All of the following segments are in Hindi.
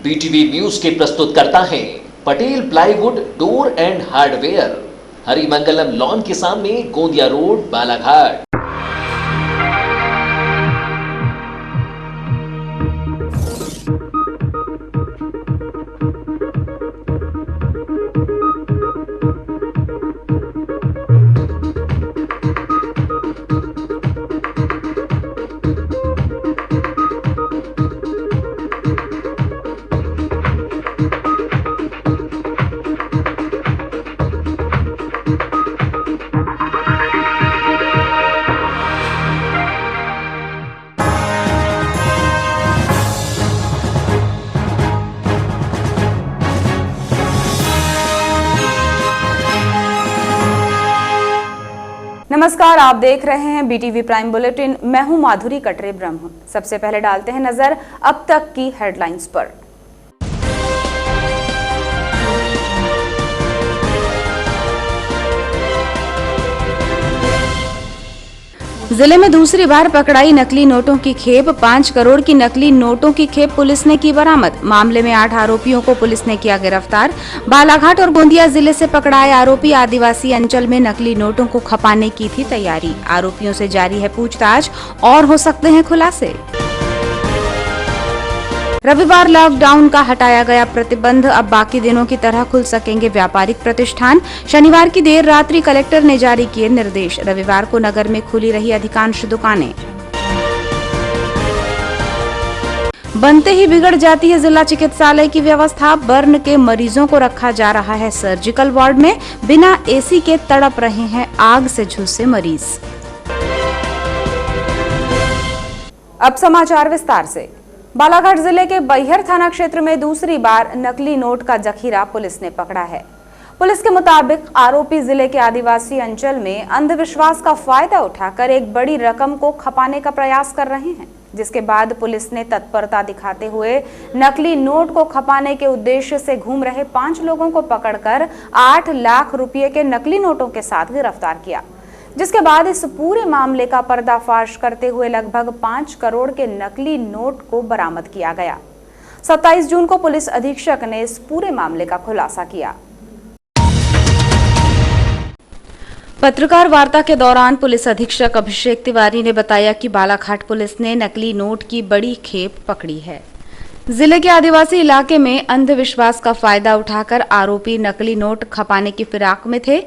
बीटीवी न्यूज के प्रस्तुत करता है Patel plywood door and hardware, Harimangalam lawn के सामने, गोंदिया रोड, बालाघाट। नमस्कार, आप देख रहे हैं बीटीवी प्राइम बुलेटिन। मैं हूं माधुरी कटरे ब्रह्म। सबसे पहले डालते हैं नजर अब तक की हेडलाइंस पर। जिले में दूसरी बार पकड़ाई नकली नोटों की खेप। 5 करोड़ की नकली नोटों की खेप पुलिस ने की बरामद। मामले में 8 आरोपियों को पुलिस ने किया गिरफ्तार। बालाघाट और गोंदिया जिले से पकड़ाए आरोपी आदिवासी अंचल में नकली नोटों को खपाने की थी तैयारी। आरोपियों से जारी है पूछताछ और हो सकते हैं खुलासे। रविवार लॉकडाउन का हटाया गया प्रतिबंध। अब बाकी दिनों की तरह खुल सकेंगे व्यापारिक प्रतिष्ठान। शनिवार की देर रात्रि कलेक्टर ने जारी किए निर्देश। रविवार को नगर में खुली रही अधिकांश दुकानें। बनते ही बिगड़ जाती है जिला चिकित्सालय की व्यवस्था। बर्न के मरीजों को रखा जा रहा है सर्जिकल वार्ड में। बिना एसी के तड़प रहे हैं आग से झुलसे मरीज। अब समाचार विस्तार से। बालाघाट जिले के बैहर थाना क्षेत्र में दूसरी बार नकली नोट का जखीरा पुलिस ने पकड़ा है। पुलिस के मुताबिक आरोपी जिले के आदिवासी अंचल में अंधविश्वास का फायदा उठाकर एक बड़ी रकम को खपाने का प्रयास कर रहे हैं, जिसके बाद पुलिस ने तत्परता दिखाते हुए नकली नोट को खपाने के उद्देश्य से घूम रहे 5 लोगों को पकड़कर 8 लाख रुपए के नकली नोटों के साथ गिरफ्तार किया, जिसके बाद इस पूरे मामले का पर्दाफाश करते हुए लगभग 5 करोड़ के नकली नोट को बरामद किया गया। 27 जून को पुलिस अधीक्षक ने इस पूरे मामले का खुलासा किया। पत्रकार वार्ता के दौरान पुलिस अधीक्षक अभिषेक तिवारी ने बताया कि बालाघाट पुलिस ने नकली नोट की बड़ी खेप पकड़ी है। जिले के आदिवासी इलाके में अंधविश्वास का फायदा उठाकर आरोपी नकली नोट खपाने की फिराक में थे।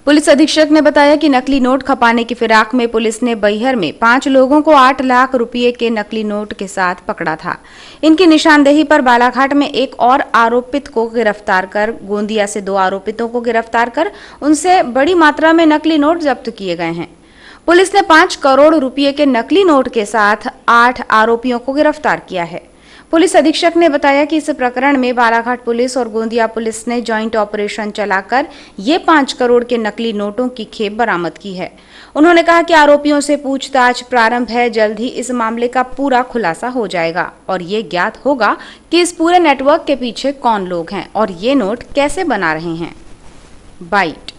पुलिस अधीक्षक ने बताया कि नकली नोट खपाने की फिराक में पुलिस ने बैहर में 5 लोगों को 8 लाख रुपए के नकली नोट के साथ पकड़ा था। इनकी निशानदेही पर बालाघाट में एक और आरोपित को गिरफ्तार कर, गोंदिया से 2 आरोपितों को गिरफ्तार कर उनसे बड़ी मात्रा में नकली नोट जब्त किए गए हैं। पुलिस ने 5 करोड़ रुपए के नकली नोट के साथ 8 आरोपियों को गिरफ्तार किया है। पुलिस अधीक्षक ने बताया कि इस प्रकरण में बालाघाट पुलिस और गोंदिया पुलिस ने जॉइंट ऑपरेशन चलाकर ये 5 करोड़ के नकली नोटों की खेप बरामद की है। उन्होंने कहा कि आरोपियों से पूछताछ प्रारंभ है। जल्द ही इस मामले का पूरा खुलासा हो जाएगा और ये ज्ञात होगा कि इस पूरे नेटवर्क के पीछे कौन लोग हैं और ये नोट कैसे बना रहे हैं। बाइट।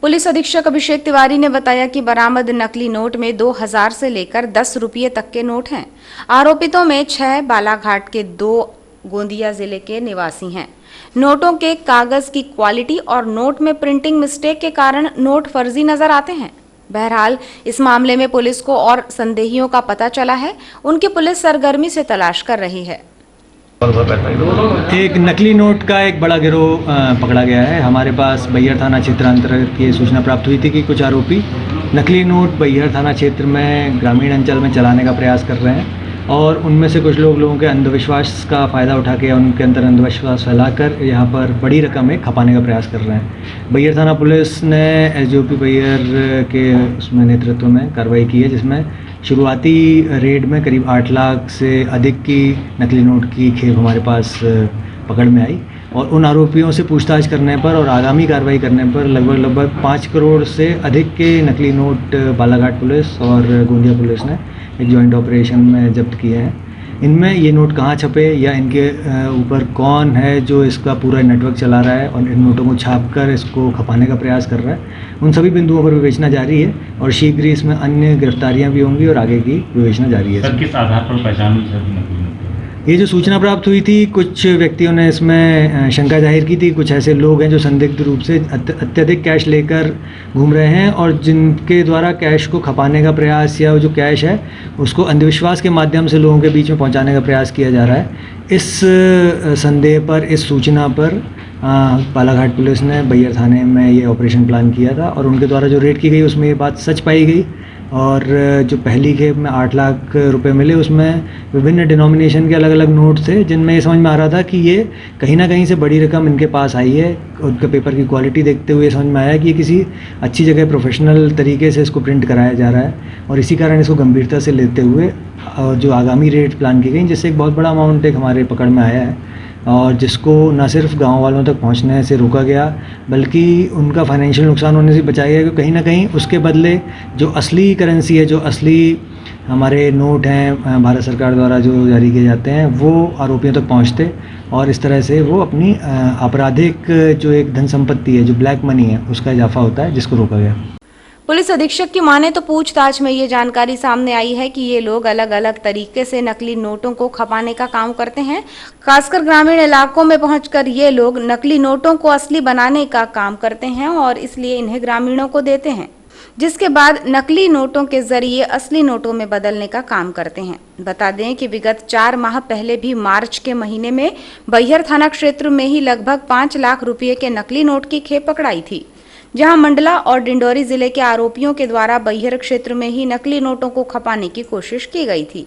पुलिस अधीक्षक अभिषेक तिवारी ने बताया कि बरामद नकली नोट में 2000 से लेकर 10 रुपये तक के नोट हैं। आरोपितों में 6 बालाघाट के, 2 गोंदिया जिले के निवासी हैं। नोटों के कागज की क्वालिटी और नोट में प्रिंटिंग मिस्टेक के कारण नोट फर्जी नजर आते हैं। बहरहाल इस मामले में पुलिस को और संदेहियों का पता चला है। उनकी पुलिस सरगर्मी से तलाश कर रही है। एक नकली नोट का एक बड़ा गिरोह पकड़ा गया है। हमारे पास बैहर थाना क्षेत्र अंतर्गत ये सूचना प्राप्त हुई थी कि कुछ आरोपी नकली नोट बैहर थाना क्षेत्र में ग्रामीण अंचल में चलाने का प्रयास कर रहे हैं और उनमें से कुछ लोगों के अंधविश्वास का फ़ायदा उठा के उनके अंदर अंधविश्वास फैलाकर यहाँ पर बड़ी रकम में खपाने का प्रयास कर रहे हैं। बैहर थाना पुलिस ने एसडीओपी बैहर के उसमें नेतृत्व में कार्रवाई की है, जिसमें शुरुआती रेड में करीब 8 लाख से अधिक की नकली नोट की खेप हमारे पास पकड़ में आई और उन आरोपियों से पूछताछ करने पर और आगामी कार्रवाई करने पर लगभग 5 करोड़ से अधिक के नकली नोट बालाघाट पुलिस और गोंदिया पुलिस ने एक जॉइंट ऑपरेशन में जब्त किए हैं। इनमें ये नोट कहाँ छपे या इनके ऊपर कौन है जो इसका पूरा नेटवर्क चला रहा है और इन नोटों को छापकर इसको खपाने का प्रयास कर रहा है, उन सभी बिंदुओं पर विवेचना जारी है और शीघ्र ही इसमें अन्य गिरफ्तारियां भी होंगी और आगे की विवेचना जारी है। सर, किस आधार पर पहचान हुई? ये जो सूचना प्राप्त हुई थी, कुछ व्यक्तियों ने इसमें शंका जाहिर की थी। कुछ ऐसे लोग हैं जो संदिग्ध रूप से अत्यधिक कैश लेकर घूम रहे हैं और जिनके द्वारा कैश को खपाने का प्रयास या जो कैश है उसको अंधविश्वास के माध्यम से लोगों के बीच में पहुंचाने का प्रयास किया जा रहा है। इस संदेह पर, इस सूचना पर बालाघाट पुलिस ने बैयर थाने में ये ऑपरेशन प्लान किया था और उनके द्वारा जो रेड की गई उसमें ये बात सच पाई गई। और जो पहली खेप में 8 लाख रुपए मिले उसमें विभिन्न डिनोमिनेशन के अलग अलग नोट थे, जिनमें ये समझ में आ रहा था कि ये कहीं ना कहीं से बड़ी रकम इनके पास आई है। उनके पेपर की क्वालिटी देखते हुए समझ में आया कि ये किसी अच्छी जगह प्रोफेशनल तरीके से इसको प्रिंट कराया जा रहा है और इसी कारण इसको गंभीरता से लेते हुए जो आगामी रेड प्लान की गई, जिससे एक बहुत बड़ा अमाउंट एक हमारे पकड़ में आया है और जिसको न सिर्फ गांव वालों तक पहुंचने से रोका गया बल्कि उनका फाइनेंशियल नुकसान होने से बचाया गया, क्योंकि कहीं ना कहीं उसके बदले जो असली करेंसी है, जो असली हमारे नोट हैं भारत सरकार द्वारा जो जारी किए जाते हैं, वो आरोपियों तक पहुंचते और इस तरह से वो अपनी आपराधिक जो एक धन संपत्ति है, जो ब्लैक मनी है, उसका इजाफा होता है, जिसको रोका गया। पुलिस अधीक्षक की माने तो पूछताछ में ये जानकारी सामने आई है कि ये लोग अलग अलग तरीके से नकली नोटों को खपाने का काम करते हैं। खासकर ग्रामीण इलाकों में पहुंचकर ये लोग नकली नोटों को असली बनाने का काम करते हैं और इसलिए इन्हें ग्रामीणों को देते हैं, जिसके बाद नकली नोटों के जरिए असली नोटों में बदलने का काम करते हैं। बता दें कि विगत 4 माह पहले भी मार्च के महीने में बैयर थाना क्षेत्र में ही लगभग 5 लाख रुपये के नकली नोट की खेप पकड़ाई थी, जहां मंडला और डिंडोरी जिले के आरोपियों के द्वारा बैयर क्षेत्र में ही नकली नोटों को खपाने की कोशिश की गई थी।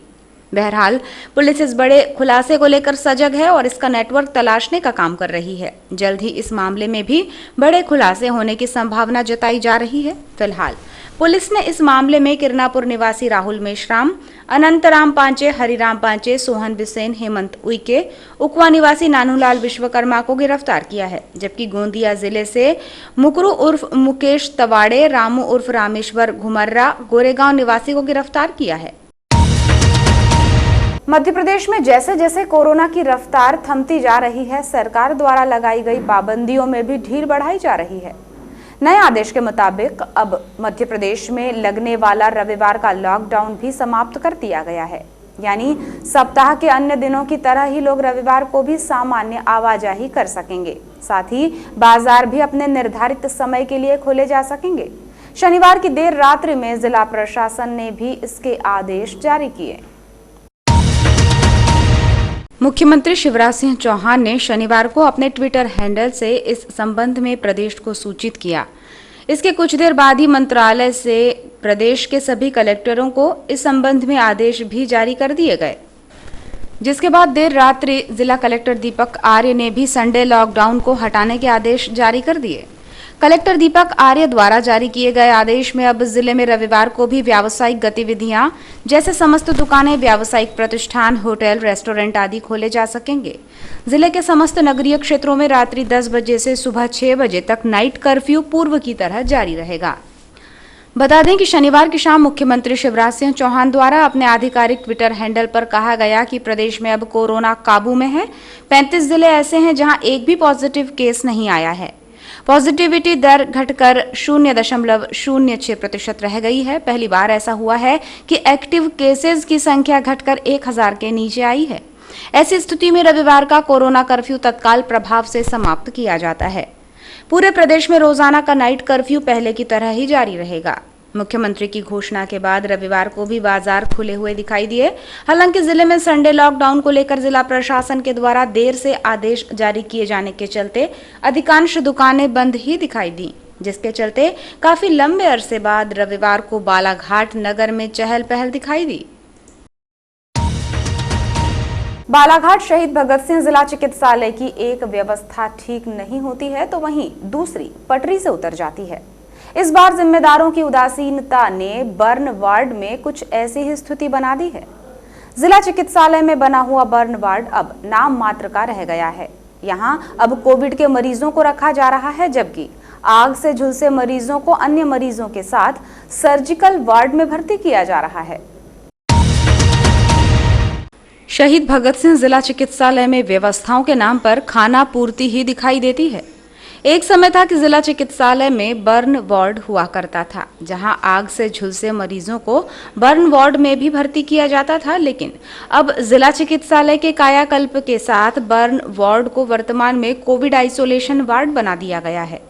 बहरहाल पुलिस इस बड़े खुलासे को लेकर सजग है और इसका नेटवर्क तलाशने का काम कर रही है। जल्द ही इस मामले में भी बड़े खुलासे होने की संभावना जताई जा रही है। फिलहाल पुलिस ने इस मामले में किरनापुर निवासी राहुल मेश्राम, अनंतराम पांचे, हरिराम पांचे, सोहन बिसेन, हेमंत उइके, उकवा निवासी नानूलाल विश्वकर्मा को गिरफ्तार किया है, जबकि गोंदिया जिले से मुकरू उर्फ मुकेश तवाड़े, रामू उर्फ रामेश्वर घुमर्रा, गोरेगांव निवासी को गिरफ्तार किया है। मध्य प्रदेश में जैसे जैसे कोरोना की रफ्तार थमती जा रही है, सरकार द्वारा लगाई गई पाबंदियों में भी ढील बढ़ाई जा रही है। नए आदेश के मुताबिक अब मध्य प्रदेश में लगने वाला रविवार का लॉकडाउन भी समाप्त कर दिया गया है, यानी सप्ताह के अन्य दिनों की तरह ही लोग रविवार को भी सामान्य आवाजाही कर सकेंगे। साथ ही बाजार भी अपने निर्धारित समय के लिए खोले जा सकेंगे। शनिवार की देर रात्रि में जिला प्रशासन ने भी इसके आदेश जारी किए। मुख्यमंत्री शिवराज सिंह चौहान ने शनिवार को अपने ट्विटर हैंडल से इस संबंध में प्रदेश को सूचित किया। इसके कुछ देर बाद ही मंत्रालय से प्रदेश के सभी कलेक्टरों को इस संबंध में आदेश भी जारी कर दिए गए, जिसके बाद देर रात्रि जिला कलेक्टर दीपक आर्य ने भी संडे लॉकडाउन को हटाने के आदेश जारी कर दिए। कलेक्टर दीपक आर्य द्वारा जारी किए गए आदेश में अब जिले में रविवार को भी व्यावसायिक गतिविधियां जैसे समस्त दुकानें, व्यावसायिक प्रतिष्ठान, होटल, रेस्टोरेंट आदि खोले जा सकेंगे। जिले के समस्त नगरीय क्षेत्रों में रात्रि 10 बजे से सुबह 6 बजे तक नाइट कर्फ्यू पूर्व की तरह जारी रहेगा। बता दें कि शनिवार की शाम मुख्यमंत्री शिवराज सिंह चौहान द्वारा अपने आधिकारिक ट्विटर हैंडल पर कहा गया कि प्रदेश में अब कोरोना काबू में है। 35 जिले ऐसे हैं जहां एक भी पॉजिटिव केस नहीं आया है। पॉजिटिविटी दर घटकर 0.06% रह गई है। पहली बार ऐसा हुआ है कि एक्टिव केसेस की संख्या घटकर 1000 के नीचे आई है। ऐसी स्थिति में रविवार का कोरोना कर्फ्यू तत्काल प्रभाव से समाप्त किया जाता है। पूरे प्रदेश में रोजाना का नाइट कर्फ्यू पहले की तरह ही जारी रहेगा। मुख्यमंत्री की घोषणा के बाद रविवार को भी बाजार खुले हुए दिखाई दिए। हालांकि जिले में संडे लॉकडाउन को लेकर जिला प्रशासन के द्वारा देर से आदेश जारी किए जाने के चलते अधिकांश दुकानें बंद ही दिखाई दी, जिसके चलते काफी लंबे अरसे बाद रविवार को बालाघाट नगर में चहल पहल दिखाई दी। बालाघाट शहीद भगत सिंह जिला चिकित्सालय की एक व्यवस्था ठीक नहीं होती है तो वहीं दूसरी पटरी से उतर जाती है। इस बार जिम्मेदारों की उदासीनता ने बर्न वार्ड में कुछ ऐसी ही स्थिति बना दी है। जिला चिकित्सालय में बना हुआ बर्न वार्ड अब नाम मात्र का रह गया है। यहां अब कोविड के मरीजों को रखा जा रहा है, जबकि आग से झुलसे मरीजों को अन्य मरीजों के साथ सर्जिकल वार्ड में भर्ती किया जा रहा है। शहीद भगत सिंह जिला चिकित्सालय में व्यवस्थाओं के नाम पर खाना पूर्ति ही दिखाई देती है। एक समय था कि जिला चिकित्सालय में बर्न वार्ड हुआ करता था, जहां आग से झुलसे मरीजों को बर्न वार्ड में भी भर्ती किया जाता था। लेकिन अब जिला चिकित्सालय के कायाकल्प के साथ बर्न वार्ड को वर्तमान में कोविड आइसोलेशन वार्ड बना दिया गया है,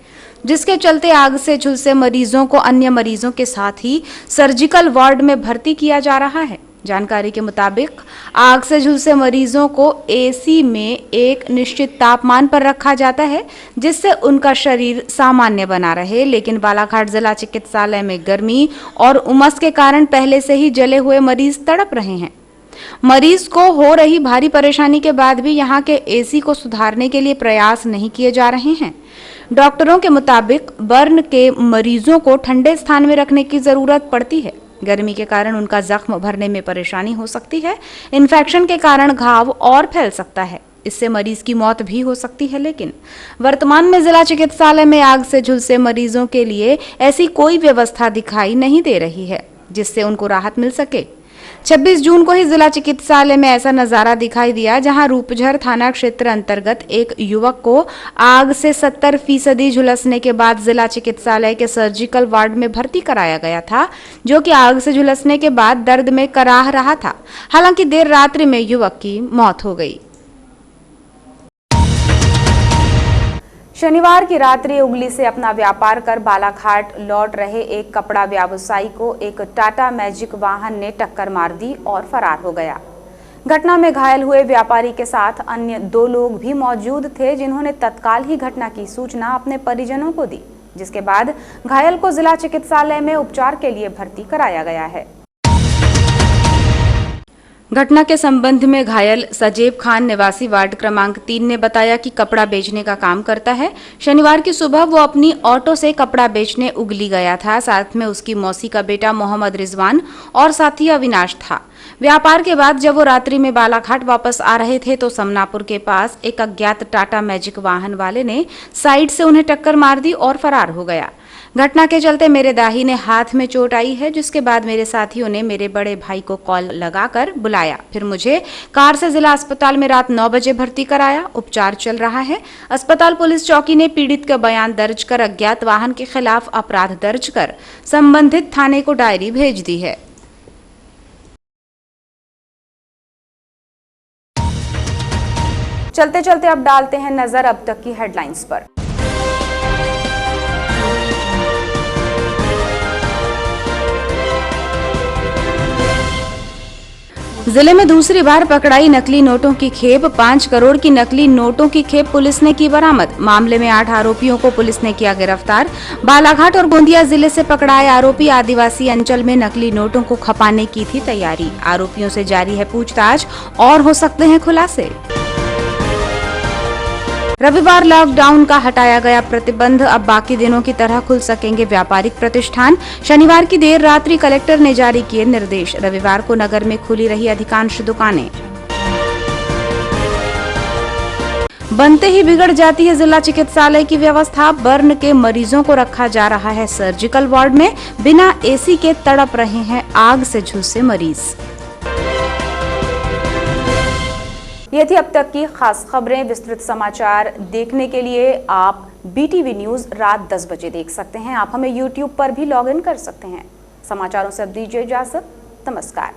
जिसके चलते आग से झुलसे मरीजों को अन्य मरीजों के साथ ही सर्जिकल वार्ड में भर्ती किया जा रहा है। जानकारी के मुताबिक आग से झुलसे मरीजों को एसी में एक निश्चित तापमान पर रखा जाता है, जिससे उनका शरीर सामान्य बना रहे। लेकिन बालाघाट जिला चिकित्सालय में गर्मी और उमस के कारण पहले से ही जले हुए मरीज तड़प रहे हैं। मरीज को हो रही भारी परेशानी के बाद भी यहां के एसी को सुधारने के लिए प्रयास नहीं किए जा रहे हैं। डॉक्टरों के मुताबिक बर्न के मरीजों को ठंडे स्थान में रखने की जरूरत पड़ती है। गर्मी के कारण उनका जख्म भरने में परेशानी हो सकती है। इन्फेक्शन के कारण घाव और फैल सकता है, इससे मरीज की मौत भी हो सकती है। लेकिन वर्तमान में जिला चिकित्सालय में आग से झुलसे मरीजों के लिए ऐसी कोई व्यवस्था दिखाई नहीं दे रही है जिससे उनको राहत मिल सके। 26 जून को ही जिला चिकित्सालय में ऐसा नजारा दिखाई दिया, जहां रूपझर थाना क्षेत्र अंतर्गत एक युवक को आग से 70% झुलसने के बाद जिला चिकित्सालय के सर्जिकल वार्ड में भर्ती कराया गया था, जो कि आग से झुलसने के बाद दर्द में कराह रहा था। हालांकि देर रात्रि में युवक की मौत हो गई। शनिवार की रात्रि उगली से अपना व्यापार कर बालाघाट लौट रहे एक कपड़ा व्यवसायी को एक टाटा मैजिक वाहन ने टक्कर मार दी और फरार हो गया। घटना में घायल हुए व्यापारी के साथ अन्य 2 लोग भी मौजूद थे, जिन्होंने तत्काल ही घटना की सूचना अपने परिजनों को दी, जिसके बाद घायल को जिला चिकित्सालय में उपचार के लिए भर्ती कराया गया है। घटना के संबंध में घायल सजेब खान निवासी वार्ड क्रमांक 3 ने बताया कि कपड़ा बेचने का काम करता है। शनिवार की सुबह वो अपनी ऑटो से कपड़ा बेचने उगली गया था। साथ में उसकी मौसी का बेटा मोहम्मद रिजवान और साथी अविनाश था। व्यापार के बाद जब वो रात्रि में बालाघाट वापस आ रहे थे तो समनापुर के पास एक अज्ञात टाटा मैजिक वाहन वाले ने साइड से उन्हें टक्कर मार दी और फरार हो गया। घटना के चलते मेरे दाहिने हाथ में चोट आई है, जिसके बाद मेरे साथियों ने मेरे बड़े भाई को कॉल लगाकर बुलाया। फिर मुझे कार से जिला अस्पताल में रात 9 बजे भर्ती कराया। उपचार चल रहा है। अस्पताल पुलिस चौकी ने पीड़ित का बयान दर्ज कर अज्ञात वाहन के खिलाफ अपराध दर्ज कर संबंधित थाने को डायरी भेज दी है। चलते चलते अब डालते हैं नजर अब तक की हेडलाइंस पर। जिले में दूसरी बार पकड़ाई नकली नोटों की खेप। 5 करोड़ की नकली नोटों की खेप पुलिस ने की बरामद। मामले में 8 आरोपियों को पुलिस ने किया गिरफ्तार। बालाघाट और गोंदिया जिले से पकड़ाए आरोपी आदिवासी अंचल में नकली नोटों को खपाने की थी तैयारी। आरोपियों से जारी है पूछताछ और हो सकते हैं खुलासे। रविवार लॉकडाउन का हटाया गया प्रतिबंध। अब बाकी दिनों की तरह खुल सकेंगे व्यापारिक प्रतिष्ठान। शनिवार की देर रात्रि कलेक्टर ने जारी किए निर्देश। रविवार को नगर में खुली रही अधिकांश दुकानें। बनते ही बिगड़ जाती है जिला चिकित्सालय की व्यवस्था। बर्न के मरीजों को रखा जा रहा है सर्जिकल वार्ड में। बिना एसी के तड़प रहे हैं आग से झुलसे मरीज। ये थी अब तक की खास खबरें। विस्तृत समाचार देखने के लिए आप BTV न्यूज रात 10 बजे देख सकते हैं। आप हमें YouTube पर भी लॉग इन कर सकते हैं। समाचारों से अब दीजिए इजाजत। नमस्कार।